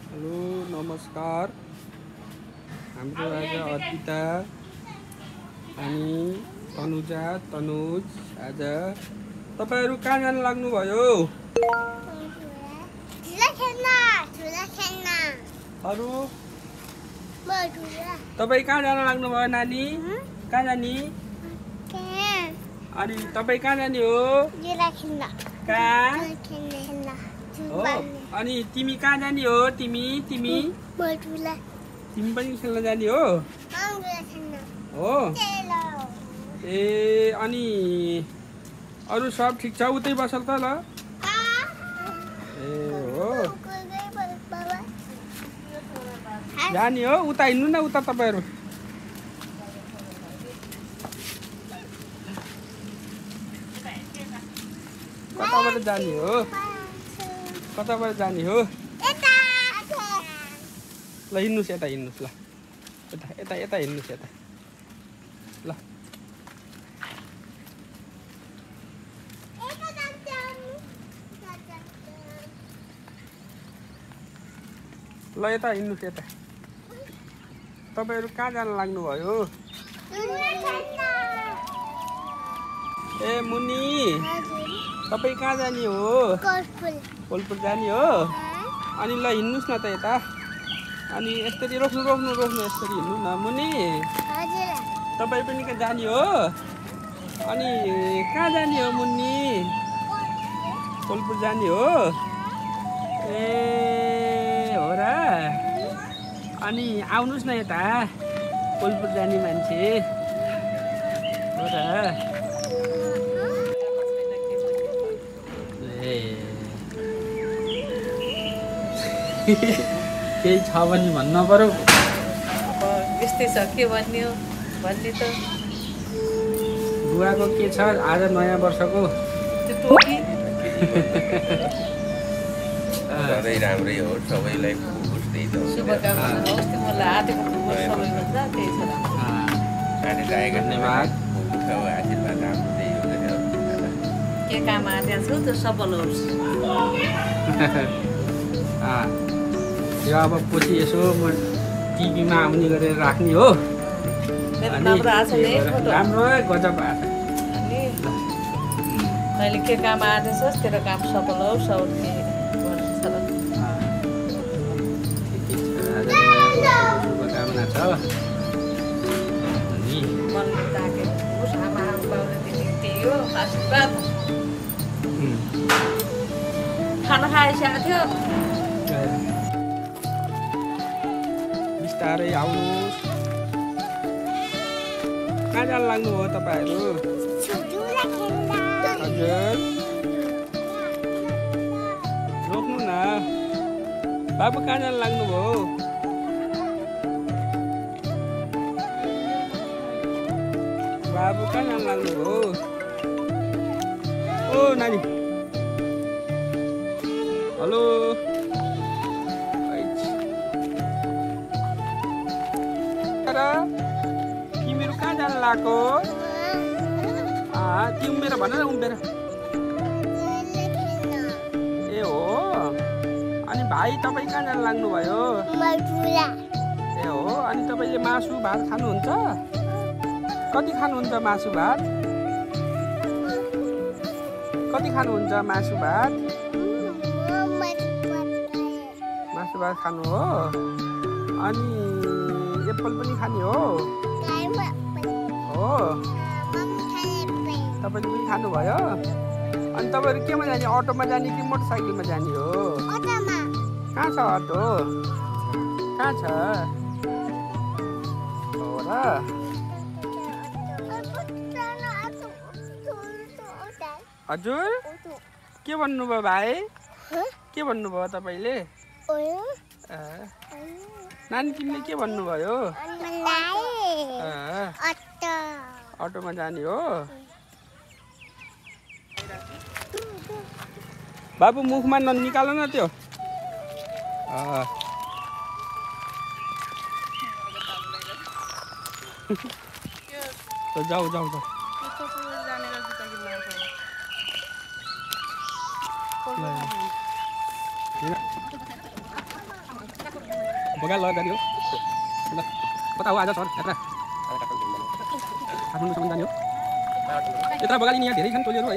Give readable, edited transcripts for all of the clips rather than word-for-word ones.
Hello नमस्कार। हाम्रो आज अर्पिता अनि तनुजा तनुज आज तपाईहरु कहाँ जान लाग्नु भयो? अरु तपाई कहाँ जान लाग्नु भयो नानी? कहाँ जानी? अनि तपाई कहाँ जाने हो? कहाँ? हो अनि तिमी कहाँ जाने हो? तिमी पनि खेल्न जाने हो? हो ए अनि अरु सब ठीक छ? उतै बसल त ल। ए हो जाने हो? उता हिँड्नु न उता तपाईहरु। कताबाट जाने हो? कताबाट जाने हो? ल हिँड्नुस् यता हिँड्नुस् ल। यता हिँड्नुस् यता। ल ल यता हिँड्नुस् यता। तपाईहरु कहाँ जान लाग्नु भयो? ए मुनी तपाई कहाँ जाने हो? कोलपुर जाने हो? अनि ल हिँड्नुस् न त यता। अनि यसरी रोक्नु यसरी हिँड्नु न मुनी। तपाई पनि कहाँ जाने हो? अनि कहाँ जाने हो मुनी? कोलपुर जाने हो? ए हो र। अनि आउनुस् न यता कोलपुर जाने मान्छे हो र। केही छ भने भन्न पर्यो। यस्तै छ के भन्ने हो भन्ने त। बुवाको के छ आज नयाँ वर्षको? त्यो टोपी सधैँ राम्रै हो सबैलाई बुझ्दै त शुभकामना होस्। तिमीलाई आँटेको सबैभन्दा त्यही छ। धन्यवाद। आशीर्वाद आउँदै के काम आँटेको छु त्यो सफल होस्। यो अब पछि यसो म टिभीमा आउने गरेर राख्ने हो। राम्रो गजब आएको। मैले के काम आँटेछस् तेरो काम सफल होस्। शुभकामना छ। मन ताकेको होस्। आमा बाउले दिने त्यही हो आशीर्वाद। खाना खाइसकेको थियो। बिस्तारै आउनुहोस्। कहाँ जान लाग्नु हो तपाईहरु? हजुर रोक्नु न। बाबु कहाँ जान लाग्नु भयो? बाबु कहाँ जान लाग्नु भयो? ओ नानी हेलो। तिमीहरू कहाँ जान लाग्यो? तिमीहरू भन न उम्मेर। ए हो अनि भाइ तपाईँ कहाँ जान लाग्नु भयो? ए हो अनि तपाईँले मासु भात खानुहुन्छ? कति खानुहुन्छ मासु भात? कति खानुहुन्छ मासु भात? मासु भात खानु हो? अनि एप्पल पनि खाने हो? हो तपाईँले पनि खानुभयो? अनि तपाईँहरू केमा जाने? अटोमा जाने कि मोटरसाइकलमा जाने हो? कहाँ छ अटो? कहाँ छ? हो र। हजुर के भन्नुभयो भाइ? के भन्नुभयो तपाईँले? नानी तिमीले के भन्नुभयो? अटोमा जाने हो? बाबु मुखमा ननिकाल न त्यो। जाऊ जाऊ जाऊ। बगा ल जाने हो ल कता हो आज सर यात्रा काठमाडौँसम्म जाने हो यत्रा बगाली यहाँ धेरै छन् टोलीहरू है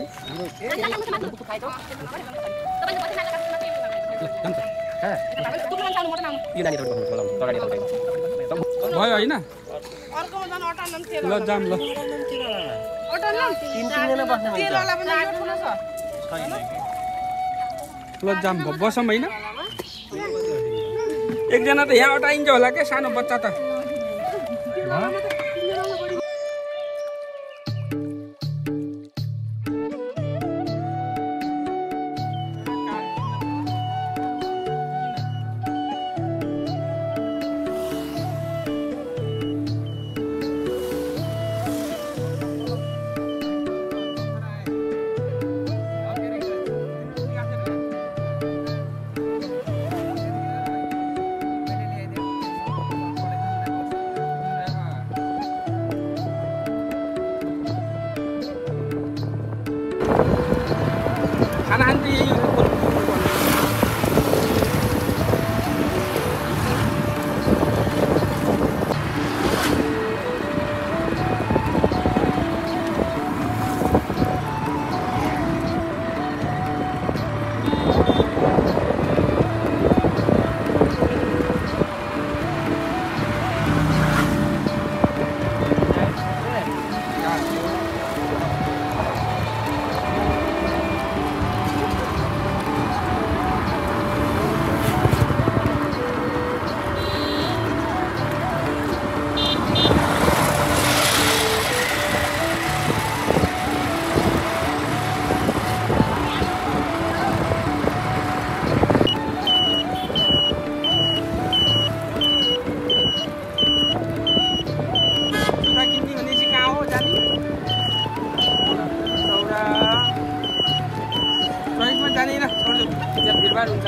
भयो होइन ल जाम ल ल जाम बसौँ होइन एकजना त यहाँ अटाइन्छ होला क्या सानो बच्चा त खाना खान्छ यही जाने त्यहाँ भिडभाड हुन्छ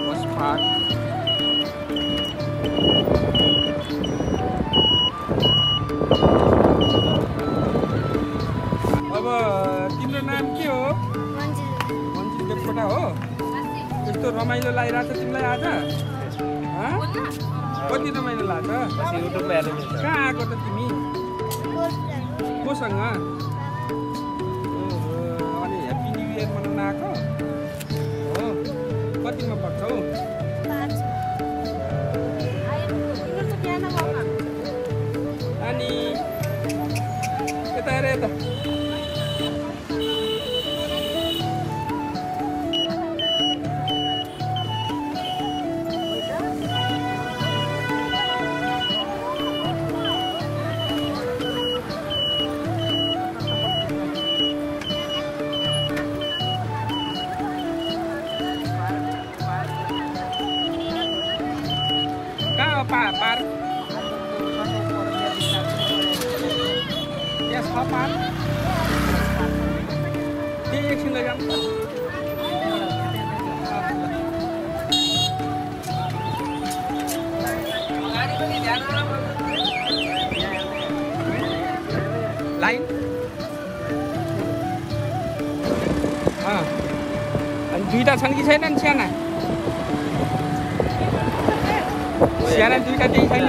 बस पार्क अब तिम्रो नाम के हो मन्जिल देवकोटा हो यस्तो रमाइलो लागिरहेको छ तिमीलाई आज कति रमाइलो लाग्छ कहाँ आएको त तिमी कोसँग अनि ह्याप्पी न्यु इयर मनाउन आएको हो कतिमा पढ्छौ अनि यता हेर यता पार यस पार त्यही एकछिन लैजाउँ लाइन अनि दुईटा छन् कि छैनन् साना साना दुईटा त्यही छैन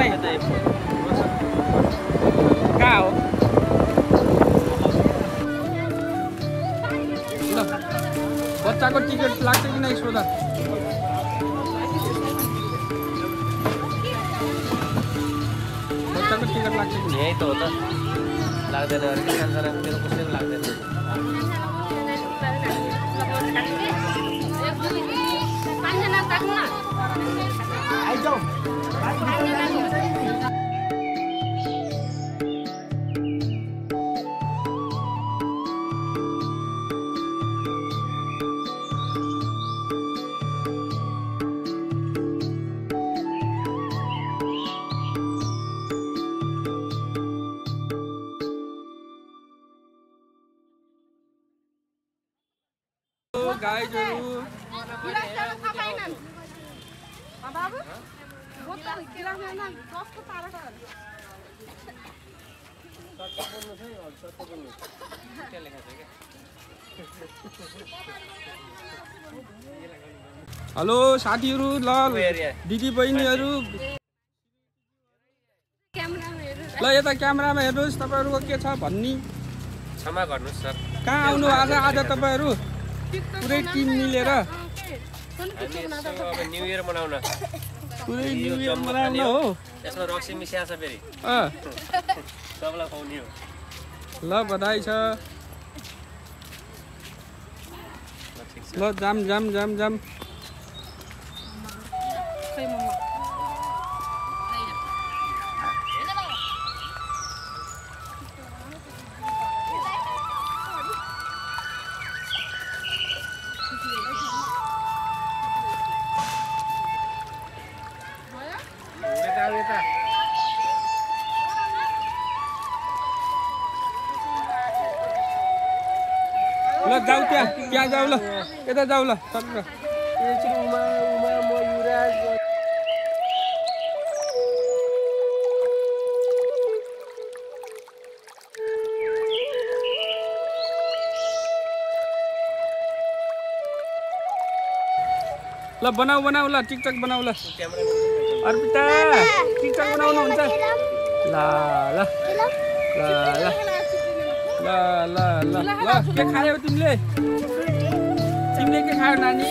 कहाँ हो ल बच्चाको टिकट लाग्छ कि नै सोध बच्चाको टिकट लाग्छ कि यही त हो त लाग्दैन अरे के सानो मेरो कसैको लाग्दैन आइजाऊ गाईहरू हेलो साथीहरू ल दिदी बहिनीहरू ल यता क्यामेरामा हेर्नुहोस् तपाईँहरूको के छ भन्ने क्षमा गर्नुहोस् सर कहाँ आउनु आज तपाईँहरू पुरै टिम मिलेर अब न्यू इयर मनाउन पुरै न्यु इयर मनाउनु हो त्यसमा रक्सी मिसिया छ फेरि सबलाई पाउने हो ल बधाई छ ल जाम जाम जाम जाम ल जाऊ त्यहाँ जाऊ ल यता जाऊ ल सर ल बनाऊ बनाऊ ल टिकटक बनाऊ ल अर्पिता टिकटक बनाउनु हुन्छ ल ल ल ल ल ल ल के खायौ तिमीले के खायौ नानी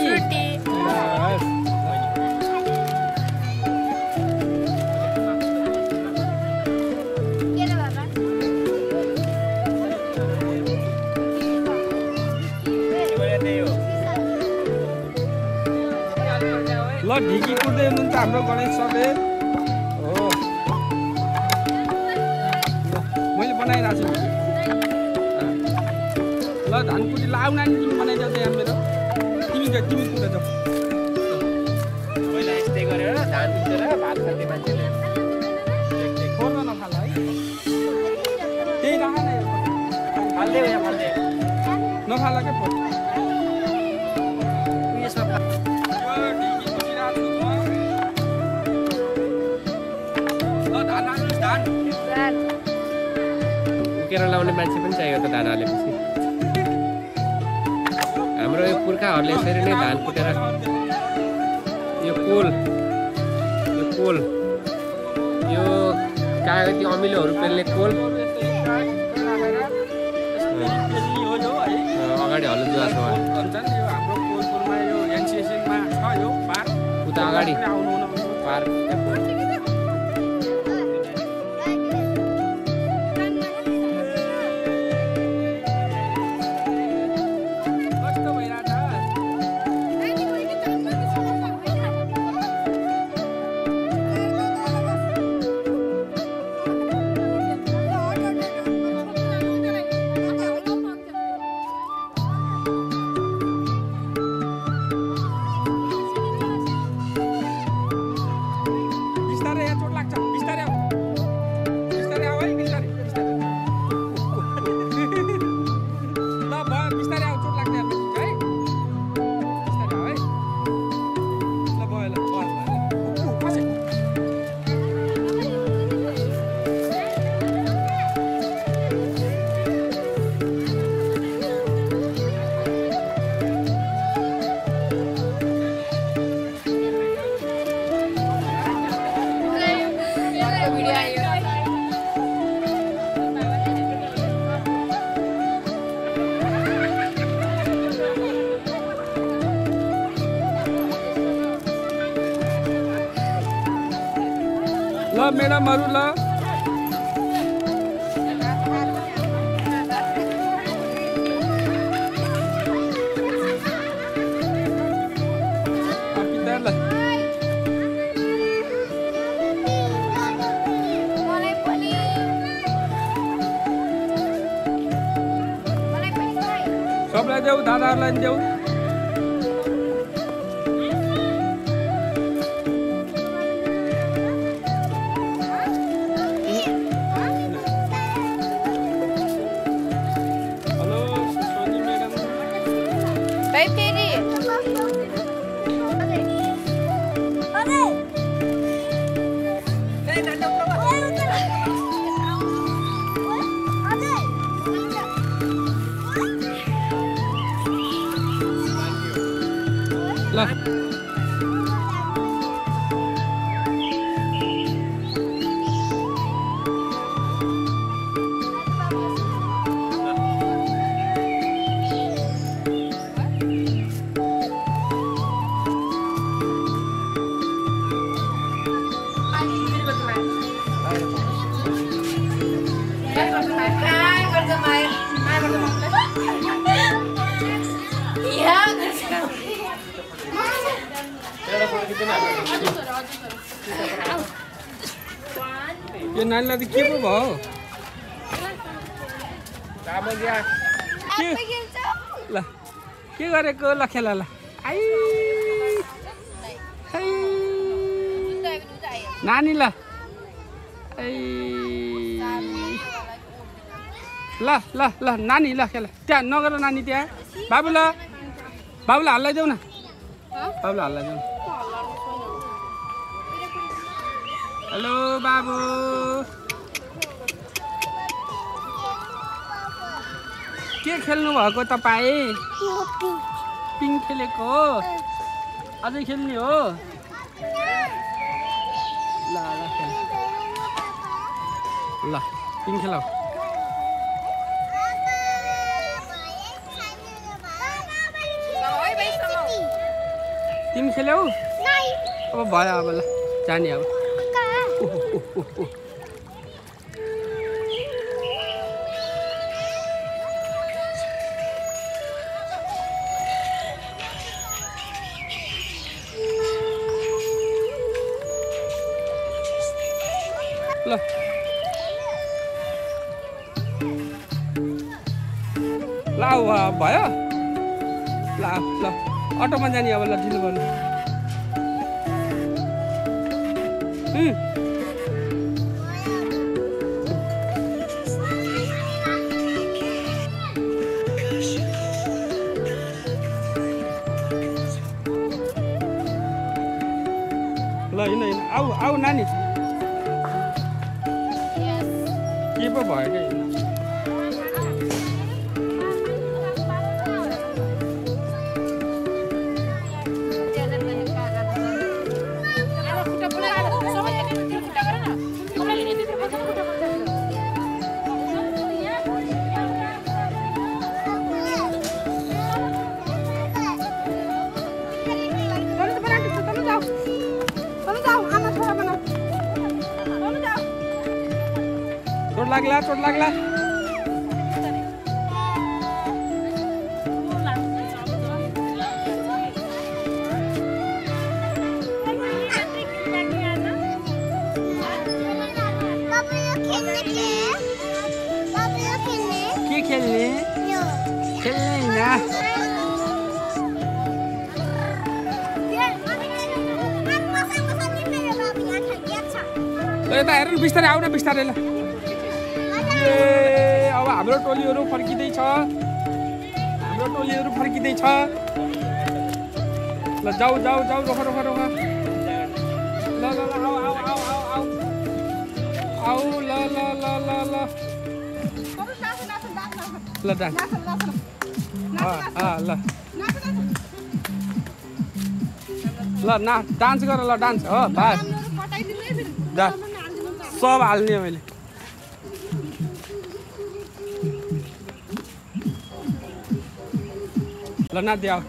ल ढिकी कुर्दै हुनुहुन्छ हाम्रो गणेश सरले हो मैले बनाइरहेको छु ल धानकुटी लाउ नानी तिमी बनाइदेऊ त यहाँ मेरो तिमी कुदा जाऊ पहिला यस्तै गरेर धान कुटेर भात खाने मान्छेले खोर्न नफाल है त्यही राख न फाल्दै हो यहाँ फाल्दै नफाल के पो यसमा उकेर लाउने मान्छे पनि चाहियो त धान हालेपछि हाम्रो यो पुर्खाहरूले यसरी नै धान कुटेर यो कोल यो कागती अमिलोहरू पेल्ने कोल अगाडि हलुजुवा छ हाम्रो कोलपुरमा यो एनसिएसमा छ यो पार्क उता अगाडि पार्क ल म्याडमहरु ल सबलाई देऊ दादाहरुलाई देऊ ल यो नानीलाई त के पो भयो ल के गरेको ल खेला ल आइ नानी ल ल ल ल नानी ल खेला त्यहाँ नगर नानी त्यहाँ बाबुलाई हल्लाइदेऊ न बाबुलाई हल्लाइदेऊ न हेलो बाबु के खेल्नु भएको तपाईँ पिङ खेलेको हो अझै खेल्ने हो ल ल खेल ल पिङ खेलाऊ तिमी खेल्यौ अब भयो अब ल जाने अब ल ल भयो ल ल अटोमा जाने अब ल ढिलो गर्नु ल हिँड आऊ आऊ नानी के पो भयो क्या चोट लाग्ला के खेल्ने खेल्ने यता हेर्नु बिस्तारै आउन बिस्तारै ल अब हाम्रो टोलीहरू फर्किँदैछ ल जाऊ जाऊ जाऊ रोख रोख रोख ल ल ल आऊ आऊ आऊ आऊ आऊ ल ल ल ल ल ल डान्स ल ल ना डान्स गर ल डान्स हो बस सब हाल्ने मैले ल नाच्दै आऊ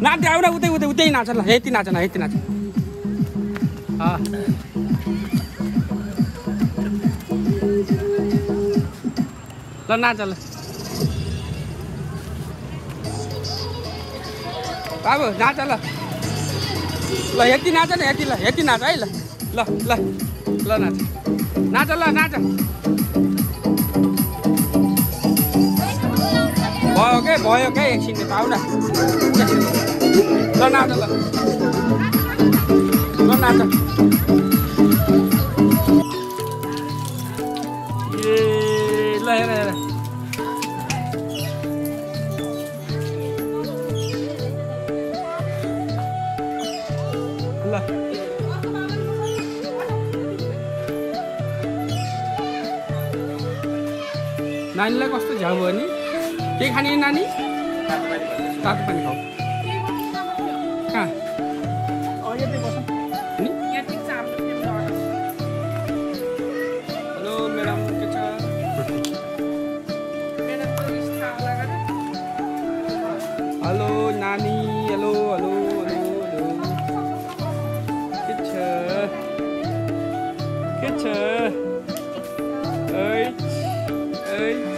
नाच्दै आऊ न उतै उतै उतै नाच ल यति नाच न यति नाच ल नाच ल बाबु नाच ल ल यति नाच न यति नाच है ल ल ल ल नाच नाच ल नाच भयो क्या एकछिन पाउ न ल नाच ल नाच ए ल हेर हेर ल नानीलाई कस्तो झ्याउ भयो नि के खाने नानी तातो पानी खाऊ कहाँ यतै बस नि हेलो म्याडम के छ हेलो नानी हेलो हेलो हेलो हेलो के छ ओइ ओइ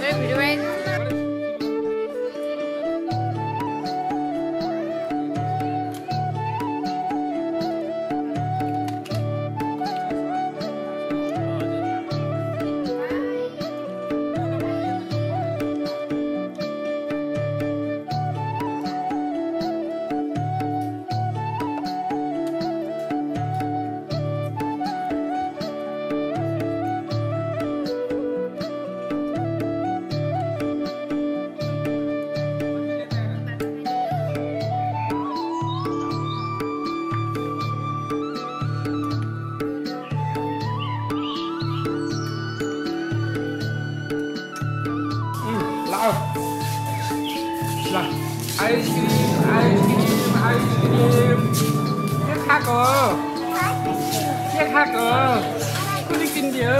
ल आइसक्रिम के खाएको कुनै किनिदियो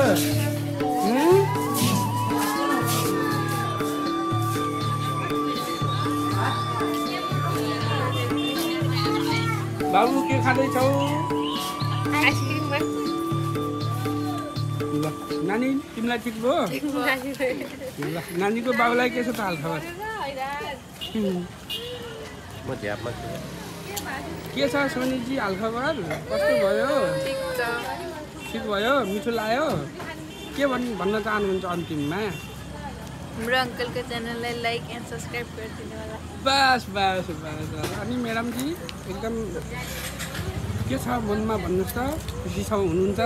बाबु के खाँदैछौ ल नानी तिमीलाई ठिक भयो ल नानीको बाबुलाई के छ त हालखबर म झ्यापमा छु के छ सोनीजी हालखबर कस्तो भयो ठिक भयो मिठो लाग्यो के भन्न चाहनुहुन्छ अन्तिममा हाम्रो अङ्कलको च्यानललाई लाइक एन्ड सब्सक्राइब गरिदिनु होला बस बस बस अनि म्याडमजी एकदम के छ मनमा भन्नुहोस् त खुसी छ हुनुहुन्छ